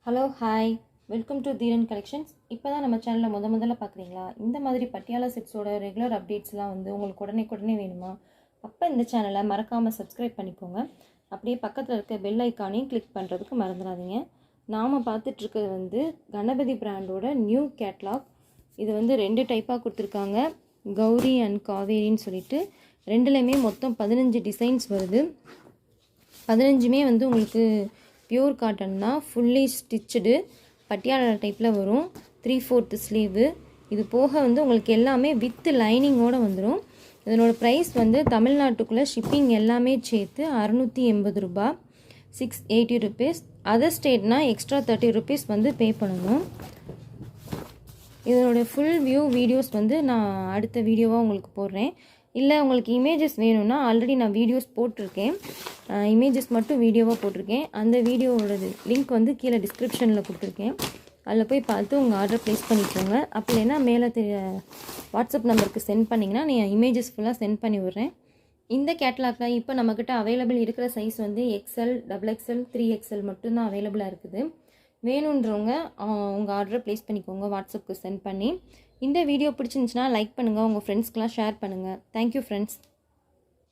Hello hi welcome to Dheeran collections. இப்போ தான் நம்ம சேனலில் முதல்ல பார்க்குறீங்களா? இந்த மாதிரி பட்டியாலா செட்ஸோட ரெகுலர் அப்டேட்ஸ்லாம் வந்து உங்களுக்கு உடனே வேணுமா? அப்போ இந்த சேனலை மறக்காமல் சப்ஸ்கிரைப் பண்ணிக்கோங்க. அப்படியே பக்கத்தில் இருக்க பெல் ஐக்கானையும் கிளிக் பண்ணுறதுக்கு மறந்துடாதீங்க. நாம் பார்த்துட்ருக்கிறது வந்து கணபதி பிராண்டோட நியூ கேட்லாக். இது வந்து 2 டைப்பாக கொடுத்துருக்காங்க, கௌரி அண்ட் காவேரின்னு சொல்லிட்டு. ரெண்டுலேயுமே மொத்தம் 15 டிசைன்ஸ் வருது. 15மே வந்து உங்களுக்கு பியூர் காட்டன் தான், ஃபுல்லி ஸ்டிச்சுடு பட்டியாலா டைப்பில் வரும். 3/4 ஸ்லீவு. இது போக வந்து உங்களுக்கு எல்லாமே வித் லைனிங்கோடு வந்துடும். இதனோட ப்ரைஸ் வந்து தமிழ்நாட்டுக்குள்ளே ஷிப்பிங் எல்லாமே சேர்த்து 680 ரூபா, 680 ருபீஸ். அதர் ஸ்டேட்னால் எக்ஸ்ட்ரா 30 ருபீஸ் வந்து பே பண்ணணும். இதனோட ஃபுல் வியூ வீடியோஸ் வந்து நான் அடுத்த வீடியோவாக உங்களுக்கு போடுறேன். இல்லை உங்களுக்கு இமேஜஸ் வேணும்னா ஆல்ரெடி நான் வீடியோஸ் போட்டிருக்கேன், இமேஜஸ் மட்டும் வீடியோவாக போட்டிருக்கேன். அந்த வீடியோவோட லிங்க் வந்து கீழே டிஸ்கிரிப்ஷனில் கொடுத்துருக்கேன். அதில் போய் பார்த்து உங்கள் ஆர்டர் ப்ளேஸ் பண்ணிக்கோங்க. அப்படி இல்லைன்னா மேலே வாட்ஸ்அப் நம்பருக்கு சென்ட் பண்ணிங்கன்னா நான் இமேஜஸ் ஃபுல்லாக சென்ட் பண்ணி விட்றேன். இந்த கேட்லாகில் இப்போ நம்மக்கிட்ட அவைலபிள் இருக்கிற சைஸ் வந்து XL, XXL, 3XL மட்டும்தான் அவைலபிளாக இருக்குது. வேணுன்றவங்க உங்கள் ஆர்டரை ப்ளேஸ் பண்ணிக்கோங்க வாட்ஸ்அப்புக்கு சென்ட் பண்ணி. இந்த வீடியோ பிடிச்சிருந்துச்சுன்னா லைக் பண்ணுங்கள், உங்கள் ஃப்ரெண்ட்ஸ்க்கெலாம் ஷேர் பண்ணுங்கள். Thank you friends.